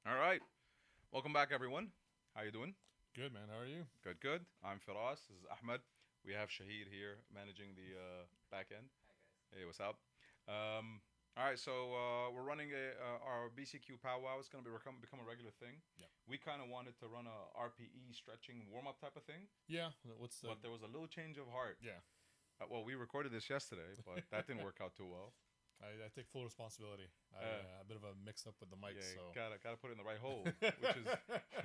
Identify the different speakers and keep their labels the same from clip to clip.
Speaker 1: All right. Welcome back, everyone. How you doing?
Speaker 2: Good, man. How are you?
Speaker 1: Good, good. I'm Firas. This is Ahmed. We have Shahid here managing the back end. Hey, what's up? All right, so we're running our BCQ powwow. It's going to become a regular thing.
Speaker 2: Yeah.
Speaker 1: We kind of wanted to run a RPE stretching warm up type of thing,
Speaker 2: Yeah. What's the?
Speaker 1: but there was a little change of heart.
Speaker 2: Yeah.
Speaker 1: Well, we recorded this yesterday, but that didn't work out too well.
Speaker 2: I take full responsibility.
Speaker 1: Uh,
Speaker 2: A bit of a mix up with the mic,
Speaker 1: yeah,
Speaker 2: so.
Speaker 1: gotta put it in the right hole, which is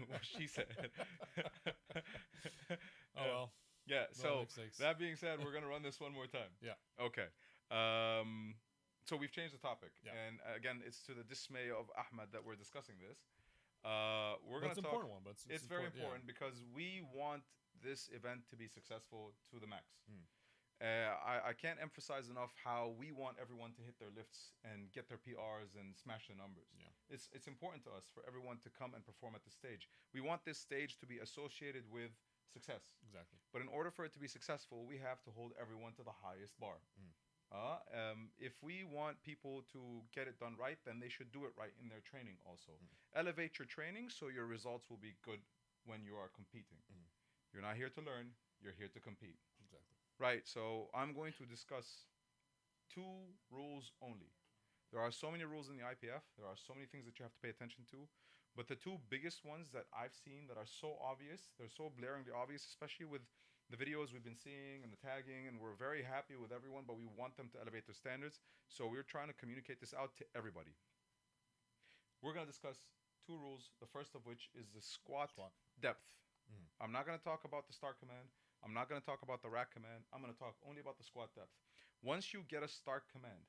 Speaker 1: what she said.
Speaker 2: Oh well.
Speaker 1: Yeah.
Speaker 2: No
Speaker 1: So
Speaker 2: mistakes.
Speaker 1: that being said, we're gonna run this one more time.
Speaker 2: Yeah.
Speaker 1: Okay. Um, so we've changed the topic,
Speaker 2: Yeah.
Speaker 1: and again, it's to the dismay of Ahmed that we're discussing this. We're
Speaker 2: But
Speaker 1: gonna
Speaker 2: it's an
Speaker 1: talk.
Speaker 2: important one. But it's
Speaker 1: Very
Speaker 2: important.
Speaker 1: important because we want this event to be successful to the max.
Speaker 2: Mm.
Speaker 1: I can't emphasize enough how we want everyone to hit their lifts and get their PRs and smash their numbers.
Speaker 2: Yeah.
Speaker 1: It's important to us for everyone to come and perform at the stage. We want this stage to be associated with success.
Speaker 2: Exactly.
Speaker 1: But in order for it to be successful, we have to hold everyone to the highest bar.
Speaker 2: Mm.
Speaker 1: If we want people to get it done right, then they should do it right in their training also.
Speaker 2: Mm.
Speaker 1: Elevate your training so your results will be good when you are competing.
Speaker 2: Mm.
Speaker 1: You're not here to learn, you're here to compete.
Speaker 2: Exactly.
Speaker 1: Right, so I'm going to discuss two rules only. There are so many rules in the IPF, there are so many things that you have to pay attention to, but the two biggest ones that I've seen that are so obvious, they're so blaringly obvious, especially with the videos we've been seeing and the tagging, and we're very happy with everyone, but we want them to elevate their standards, so we're trying to communicate this out to everybody. We're going to discuss two rules, the first of which is the squat,
Speaker 2: Squat.
Speaker 1: depth.
Speaker 2: Mm.
Speaker 1: I'm not going to talk about the start command. I'm not going to talk about the rack command. I'm going to talk only about the squat depth. Once you get a start command,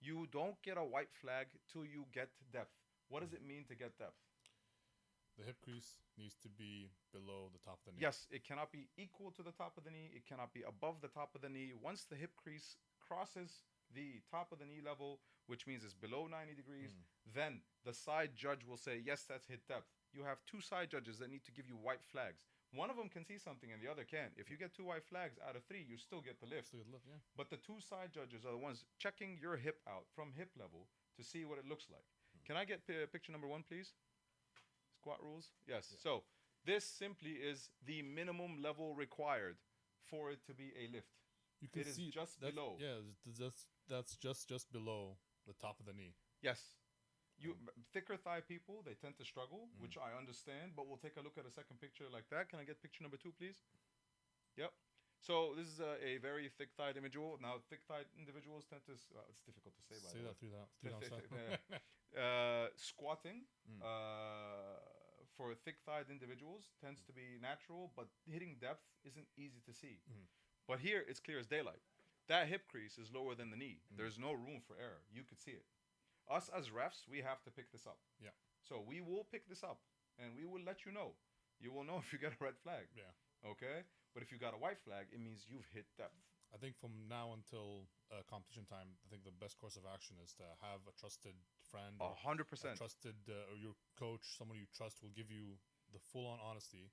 Speaker 1: you don't get a white flag till you get depth. What does it mean to get depth?
Speaker 2: The hip crease needs to be below the top of the knee.
Speaker 1: Yes, it cannot be equal to the top of the knee. It cannot be above the top of the knee. Once the hip crease crosses the top of the knee level, which means it's below 90 degrees, then the side judge will say, yes, that's hit depth. You have two side judges that need to give you white flags. One of them can see something and the other can't. If you get two white flags out of three, you still get the lift.
Speaker 2: Still good lift, yeah.
Speaker 1: But the two side judges are the ones checking your hip out from hip level to see what it looks like. Can I get picture number one, please? Squat rules? Yes.
Speaker 2: Yeah.
Speaker 1: So this simply is the minimum level required for it to be a lift.
Speaker 2: You can
Speaker 1: It is
Speaker 2: see
Speaker 1: just
Speaker 2: that's,
Speaker 1: below.
Speaker 2: Yeah, that's just below the top of the knee.
Speaker 1: Yes. Thicker thigh people, they tend to struggle, which I understand, but we'll take a look at a second picture like that. Can I get picture number two, please? Yep. So this is a very thick-thighed individual. Now, thick-thighed individuals tend to, it's difficult to say, by
Speaker 2: Say
Speaker 1: the way.
Speaker 2: that through that.
Speaker 1: Squatting for thick-thighed individuals tends to be natural, but hitting depth isn't easy to see. But here, it's clear as daylight. That hip crease is lower than the knee. There's no room for error. You could see it. Us as refs, we have to pick this up.
Speaker 2: Yeah.
Speaker 1: So we will pick this up, and we will let you know. You will know if you get a red flag.
Speaker 2: Yeah.
Speaker 1: Okay? But if you got a white flag, it means you've hit depth.
Speaker 2: I think from now until competition time, I think the best course of action is to have a trusted friend, or
Speaker 1: 100%.
Speaker 2: a trusted or your coach, someone you trust, will give you the full-on honesty,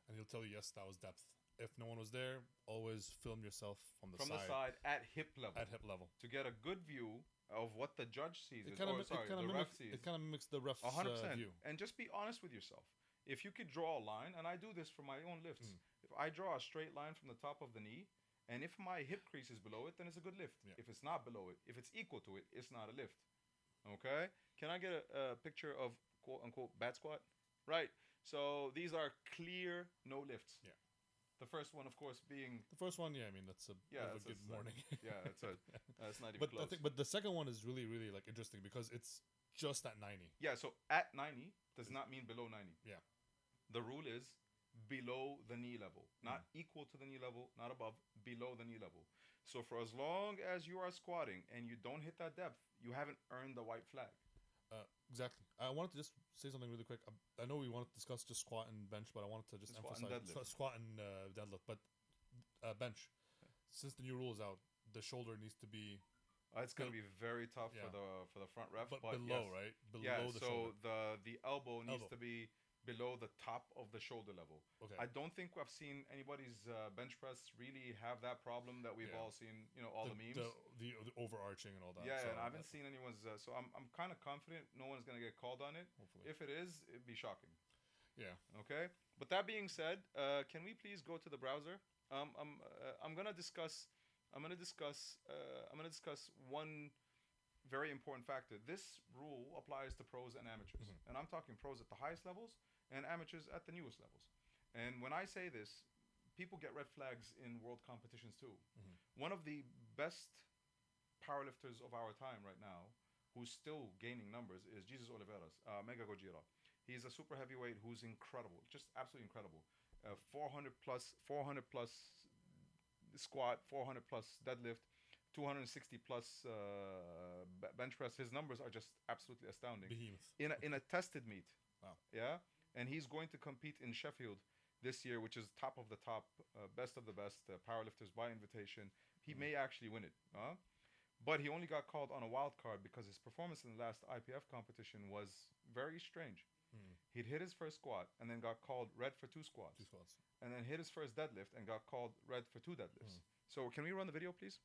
Speaker 2: and he'll tell you, yes, that was depth. If no one was there, always film yourself from the side
Speaker 1: at hip level.
Speaker 2: at hip level.
Speaker 1: To get a good view of what the judge sees.
Speaker 2: It kind of
Speaker 1: the ref sees.
Speaker 2: it kind of mimics the ref's
Speaker 1: 100%.
Speaker 2: view.
Speaker 1: And just be honest with yourself. If you could draw a line, and I do this for my own lifts, if I draw a straight line from the top of the knee, and if my hip crease is below it, then it's a good lift.
Speaker 2: Yeah.
Speaker 1: If it's not below it, if it's equal to it, it's not a lift. Okay? Can I get a picture of quote unquote bad squat? Right. So these are clear no lifts.
Speaker 2: Yeah.
Speaker 1: The first one, of course, being
Speaker 2: The first one, yeah, I mean that's a,
Speaker 1: yeah,
Speaker 2: that's a good morning.
Speaker 1: yeah, that's not even
Speaker 2: But
Speaker 1: close.
Speaker 2: but the second one is really like interesting because it's just at 90.
Speaker 1: Yeah, so at 90 does not mean below 90.
Speaker 2: Yeah.
Speaker 1: The rule is below the knee level, not equal to the knee level, not above, below the knee level. So for as long as you are squatting and you don't hit that depth, you haven't earned the white flag.
Speaker 2: Exactly. I wanted to just say something really quick. I know we wanted to discuss just squat and bench, but I wanted to just
Speaker 1: Squat and
Speaker 2: emphasize
Speaker 1: deadlift.
Speaker 2: squat and deadlift. But bench, since the new rule is out, the shoulder needs to be
Speaker 1: It's going to be very tough
Speaker 2: Yeah.
Speaker 1: for the front ref,
Speaker 2: but
Speaker 1: but
Speaker 2: below,
Speaker 1: yes.
Speaker 2: right? Below
Speaker 1: Yeah,
Speaker 2: the
Speaker 1: so
Speaker 2: shoulder.
Speaker 1: the elbow needs
Speaker 2: Elbow.
Speaker 1: to be below the top of the shoulder level.
Speaker 2: Okay.
Speaker 1: I don't think I've seen anybody's bench press really have that problem that we've
Speaker 2: Yeah.
Speaker 1: all seen, all the memes.
Speaker 2: The overarching and all that.
Speaker 1: Yeah,
Speaker 2: so
Speaker 1: and I haven't seen anyone's. So I'm kind of confident no one's gonna get called on it.
Speaker 2: Hopefully.
Speaker 1: If it is, it'd be shocking.
Speaker 2: Yeah.
Speaker 1: Okay. But that being said, can we please go to the browser? I'm gonna discuss. I'm gonna discuss. I'm gonna discuss one very important factor. This rule applies to pros and amateurs, and I'm talking pros at the highest levels and amateurs at the newest levels. And when I say this, people get red flags in world competitions too. One of the best powerlifters of our time right now, who's still gaining numbers, is Jesus Oliveras, Mega Gojira. He's a super heavyweight who's incredible, just absolutely incredible. 400 plus squat, 400 plus deadlift, 260 plus bench press. His numbers are just absolutely astounding.
Speaker 2: Behemoth.
Speaker 1: In a tested meet.
Speaker 2: Wow.
Speaker 1: Yeah, and he's going to compete in Sheffield this year, which is top of the top, best of the best powerlifters by invitation. He may actually win it. But he only got called on a wild card because his performance in the last IPF competition was very strange. He'd hit his first squat and then got called red for two squats. And then hit his first deadlift and got called red for two deadlifts. So can we run the video, please?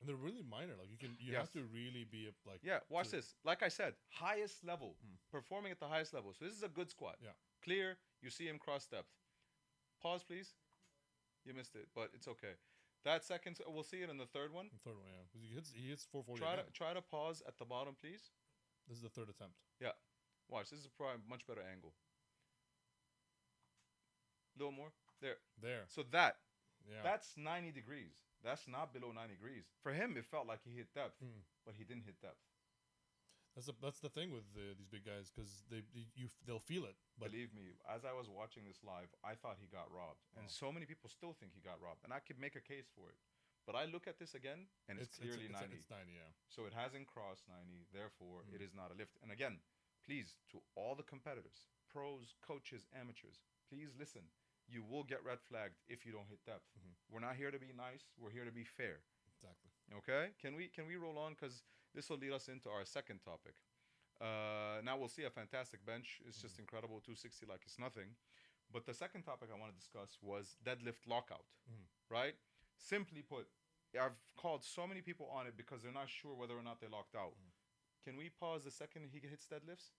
Speaker 2: And they're really minor. Like you
Speaker 1: Yes.
Speaker 2: have to really be like.
Speaker 1: Yeah, watch this. Like I said, highest level, performing at the highest level. So this is a good squat.
Speaker 2: Yeah.
Speaker 1: Clear. You see him cross depth. Pause, please. You missed it, but it's okay. That second, we'll see it in the third one.
Speaker 2: The third one, yeah. 'Cause he hits 440.
Speaker 1: Try to pause at the bottom, please.
Speaker 2: This is the third attempt.
Speaker 1: Yeah. Watch. This is probably a much better angle. A little more. There. So that's 90 degrees. That's not below 90 degrees. For him, it felt like he hit depth, but he didn't hit depth.
Speaker 2: That's the thing with these big guys, because they'll feel it. But
Speaker 1: believe me, as I was watching this live, I thought he got robbed, and so many people still think he got robbed, and I could make a case for it. But I look at this again, and it's clearly 90.
Speaker 2: It's 90, yeah.
Speaker 1: So it hasn't crossed 90. Therefore, it is not a lift. And again, please, to all the competitors, pros, coaches, amateurs, please listen. You will get red flagged if you don't hit depth. We're not here to be nice. We're here to be fair.
Speaker 2: Exactly.
Speaker 1: Okay? Can we roll on? Because this will lead us into our second topic. Now we'll see a fantastic bench. It's just incredible. 260 like it's nothing. But the second topic I want to discuss was deadlift lockout. Right? Simply put, I've called so many people on it because they're not sure whether or not they locked out. Can we pause the second he hits deadlifts?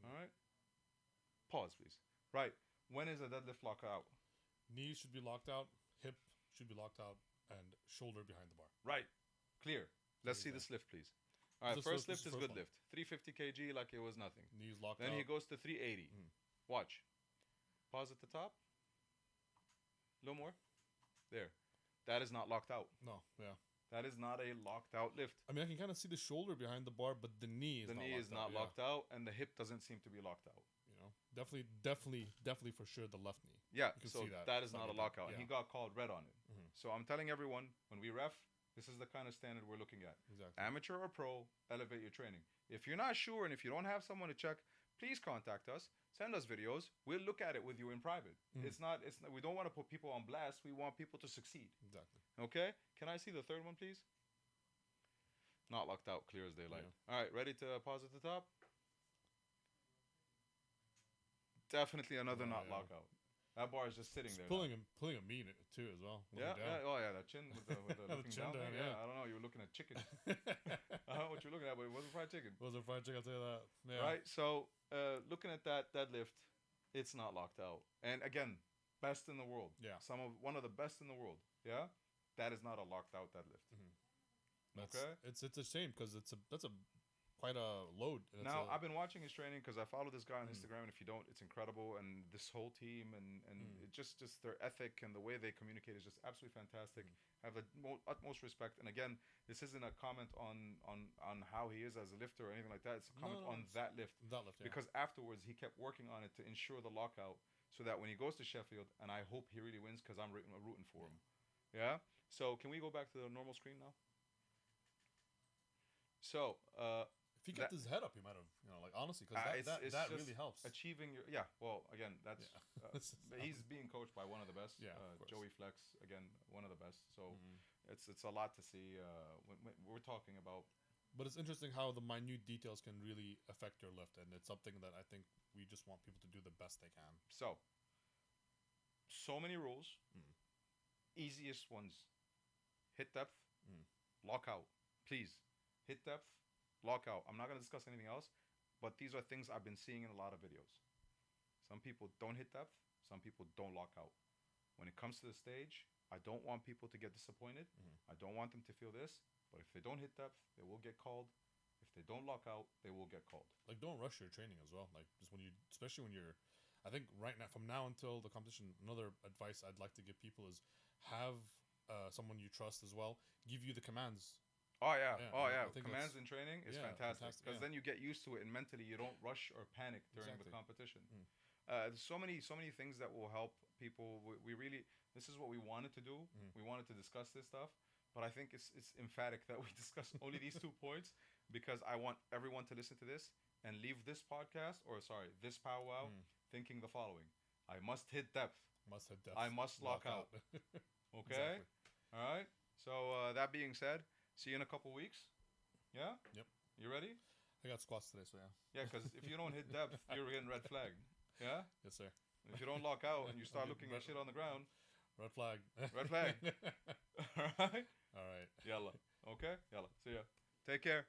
Speaker 1: All right? Pause, please. Right. When is a deadlift lockout?
Speaker 2: Knees should be locked out. Hip should be locked out. And shoulder behind the bar.
Speaker 1: Right. Clear. Let's see this lift, please. All right. First lift is good lift. 350 kg like it was nothing.
Speaker 2: Knees locked out.
Speaker 1: Then he goes to 380. Watch. Pause at the top. A little more. There. That is not locked out.
Speaker 2: No. Yeah.
Speaker 1: That is not a locked out lift.
Speaker 2: I mean, I can kind of see the shoulder behind the bar, but the knee is
Speaker 1: not locked out, and the hip doesn't seem to be locked out.
Speaker 2: Definitely for sure the left knee.
Speaker 1: Yeah, so that is not a lockout.
Speaker 2: Yeah.
Speaker 1: And he got called red on it. So I'm telling everyone, when we ref, this is the kind of standard we're looking at.
Speaker 2: Exactly.
Speaker 1: Amateur or pro, elevate your training. If you're not sure and if you don't have someone to check, please contact us. Send us videos. We'll look at it with you in private. It's not. We don't want to put people on blast. We want people to succeed.
Speaker 2: Exactly.
Speaker 1: Okay? Can I see the third one, please? Not locked out, clear as daylight.
Speaker 2: Yeah.
Speaker 1: All right, ready to pause at the top? Definitely another lockout. That bar is just sitting there.
Speaker 2: Pulling a meat too as well.
Speaker 1: Oh yeah, that chin with the looking
Speaker 2: chin
Speaker 1: down.
Speaker 2: down,
Speaker 1: Yeah, I don't know. You were looking at chicken. I don't know what you're looking at, but it wasn't fried chicken.
Speaker 2: It wasn't fried chicken. I'll tell you that. Yeah.
Speaker 1: Right. So looking at that deadlift, it's not locked out. And again, best in the world.
Speaker 2: Yeah.
Speaker 1: One of the best in the world. Yeah. That is not a locked out deadlift. Okay.
Speaker 2: It's a shame because that's quite a load.
Speaker 1: Now, I've been watching his training because I follow this guy on Instagram, and if you don't, it's incredible. And this whole team and it just their ethic and the way they communicate is just absolutely fantastic. Have the utmost respect. And again, this isn't a comment on how he is as a lifter or anything like that. It's a comment on that lift.
Speaker 2: That lift, yeah.
Speaker 1: Because afterwards, he kept working on it to ensure the lockout so that when he goes to Sheffield, and I hope he really wins because I'm rooting for him. Yeah? So can we go back to the normal screen now? So,
Speaker 2: if he kept his head up, he might have, honestly, because that really helps.
Speaker 1: Achieving well, again, that's he's being coached by one of the best.
Speaker 2: Yeah,
Speaker 1: Joey Flex, again, one of the best. So it's a lot to see. When we're talking about
Speaker 2: But it's interesting how the minute details can really affect your lift, and it's something that I think we just want people to do the best they can.
Speaker 1: So many rules.
Speaker 2: Mm.
Speaker 1: Easiest ones: hit depth,
Speaker 2: Mm.
Speaker 1: lockout. Please, hit depth, lockout. I'm not gonna discuss anything else, but these are things I've been seeing in a lot of videos. Some people don't hit depth. Some people don't lock out. When it comes to the stage, I don't want people to get disappointed.
Speaker 2: Mm.
Speaker 1: I don't want them to feel this. But if they don't hit depth, they will get called. If they don't lock out, they will get called.
Speaker 2: Like, don't rush your training as well. Like, just when you, especially when you're, I think right now, from now until the competition, another advice I'd like to give people is have someone you trust as well give you the commands.
Speaker 1: Oh yeah,
Speaker 2: I think
Speaker 1: commands in training is fantastic because then you get used to it, and mentally you don't rush or panic during the competition.
Speaker 2: Mm.
Speaker 1: There's so many things that will help people. We really, this is what we wanted to do.
Speaker 2: Mm.
Speaker 1: We wanted to discuss this stuff, but I think it's emphatic that we discuss only these 2 points because I want everyone to listen to this and leave this podcast, or sorry, this powwow, thinking the following: I must hit depth.
Speaker 2: Must hit depth.
Speaker 1: I must lock out. Okay.
Speaker 2: Exactly.
Speaker 1: All right. So that being said, see you in a couple weeks. Yeah.
Speaker 2: Yep.
Speaker 1: You ready?
Speaker 2: I got squats today, so yeah.
Speaker 1: Yeah, because if you don't hit depth, you're getting red flagged. Yeah.
Speaker 2: Yes, sir.
Speaker 1: If you don't lock out and you start looking at shit on the ground,
Speaker 2: red flag.
Speaker 1: Red flag. All right.
Speaker 2: All right.
Speaker 1: Yalla. Okay. Yalla. See ya. Take care.